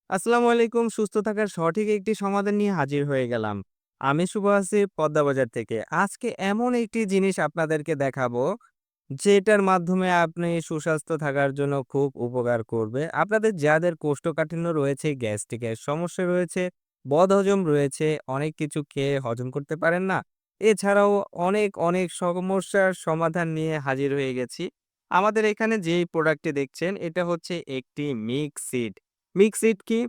আসসালামু আলাইকুম। সুস্থ থাকার সঠিক একটি সমাধান নিয়ে হাজির হয়ে গেলাম। আমি শুভ আছি পদ্মা বাজার থেকে। আজকে এমন একটি জিনিস আপনাদেরকে দেখাবো, যেটার মাধ্যমে আপনি সুস্বাস্থ্য থাকার জন্য খুব উপকার করবে। আপনাদের যাদের কোষ্ঠকাঠিন্য রয়েছে, গ্যাস্ট্রিকের সমস্যা রয়েছে, বদহজম রয়েছে, অনেক কিছু খেয়ে হজম করতে পারেন না। এছাড়াও অনেক সমস্যার সমাধান নিয়ে হাজির হয়ে গেছি। আমাদের এখানে যেই প্রোডাক্টটি দেখছেন, এটা হচ্ছে একটি মিক্স সিড। মিক্স সিড কি?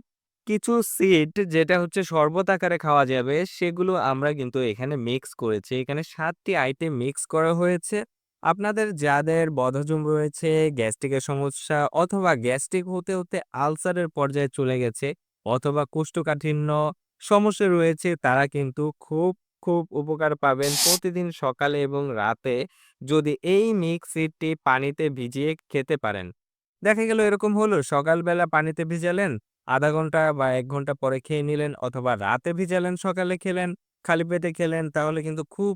কিছু সিড যেটা হচ্ছে শরবত আকারে খাওয়া যাবে, সেগুলো আমরা কিন্তু এখানে মিক্স করেছি। এখানে ৭ টি আইটেম মিক্স করা হয়েছে। আপনাদের যাদের বদহজম রয়েছে, গ্যাস্ট্রিকের সমস্যা অথবা গ্যাস্ট্রিক হতে আলসারের পর্যায়ে চলে গেছে অথবা কোষ্ঠকাঠিন্য সমস্যা রয়েছে, তারা কিন্তু খুব উপকার পাবেন প্রতিদিন সকালে এবং রাতে যদি এই মিক্স সিডটি পানিতে ভিজিয়ে খেতে পারেন। দেখা গেল এরকম হলো সকালবেলা পানিতে ভিজালেন, ০.৫ ঘন্টা বা ১ ঘন্টা পরে খেয়ে নিলেন অথবা রাতে ভিজালেন সকালে খেলেন, খালি পেটে খেলেন তাহলে কিন্তু খুব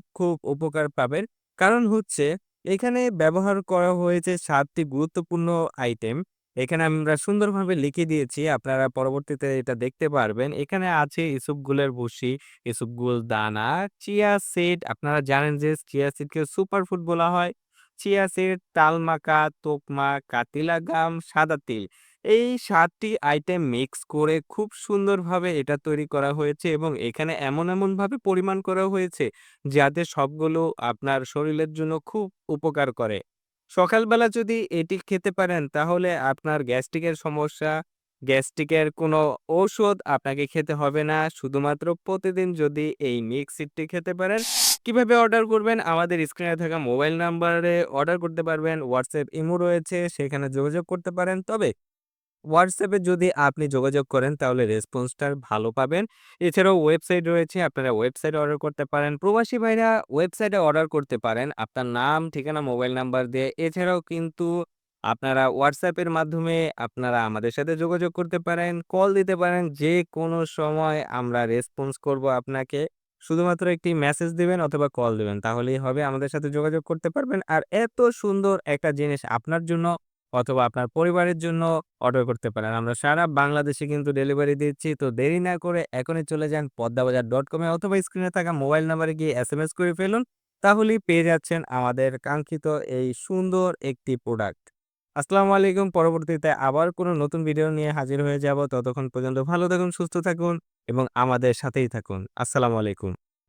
উপকার পাবেন। কারণ হচ্ছে এখানে ব্যবহার করা হয়েছে ৭ টি গুরুত্বপূর্ণ আইটেম। এখানে আমরা সুন্দরভাবে লিখে দিয়েছি। আপনারা পরবর্তীতে এটা দেখতে পারবেন। এখানে আছে ইসবগুলের ভুসি, ইসবগুল দানা, চিয়া সিড। আপনারা জানেন যে চিয়া সিডকে সুপার ফুড বলা হয়। চিয়া সিড, তালমাকা, তোকমা, কাতিলা গাম, সাদা তিল। এই ৭ টি আইটেম মিক্স করে খুব সুন্দরভাবে এটা তৈরি করা হয়েছে এবং এখানে এমনভাবে পরিমাণ করা হয়েছে যাতে সবগুলো আপনার শরীরের জন্য খুব উপকার করে। সকালবেলা যদি এটি খেতে পারেন তাহলে আপনার গ্যাস্ট্রিকের সমস্যা, গ্যাস্ট্রিকের কোনো ঔষধ আপনাকে খেতে হবে না। শুধুমাত্র প্রতিদিন যদি এই মিক্স সিডটি খেতে পারেন। কিভাবে অর্ডার করবেন? আমাদের স্ক্রিনে থাকা মোবাইল নাম্বারে অর্ডার করতে পারবেন। WhatsApp, ইমো রয়েছে, সেখানে যোগাযোগ করতে পারেন। তবে WhatsApp এ যদি আপনি যোগাযোগ করেন তাহলে রেসপন্সটা ভালো পাবেন। এছাড়াও ওয়েবসাইট রয়েছে, আপনারা ওয়েবসাইটে অর্ডার করতে পারেন। প্রবাসী ভাইরা ওয়েবসাইটে অর্ডার করতে পারেন আপনার নাম, ঠিকানা, মোবাইল নাম্বার দিয়ে। এছাড়াও কিন্তু আপনারা WhatsApp এর মাধ্যমে আপনারা আমাদের সাথে যোগাযোগ করতে পারেন, কল দিতে পারেন। যেকোনো সময় আমরা রেসপন্স করব আপনাকে। শুধুমাত্র একটি মেসেজ দিবেন অথবা কল দিবেন। তাহলেই হবে, আমাদের সাথে যোগাযোগ করতে পারবেন। আর এত সুন্দর একটা জিনিস আপনার জন্য অথবা আপনার পরিবারের জন্য অর্ডার করতে পারেন। আমরা সারা বাংলাদেশে কিন্তু ডেলিভারি দিচ্ছি। তো দেরি না করে এখনই চলে যান পদ্মাবাজার.com এ অথবা স্ক্রিনে থাকা মোবাইল নাম্বারে গিয়ে এসএমএস করে ফেলুন। তাহলেই পেয়ে যাচ্ছেন আমাদের কাঙ্ক্ষিত এই সুন্দর একটি প্রোডাক্ট। আসসালামু আলাইকুম। পরবর্তীতে আবার কোনো নতুন ভিডিও নিয়ে হাজির হয়ে যাব। ততক্ষণ পর্যন্ত ভালো থাকুন, সুস্থ থাকুন এবং আমাদের সাথেই থাকুন। আসসালামু আলাইকুম।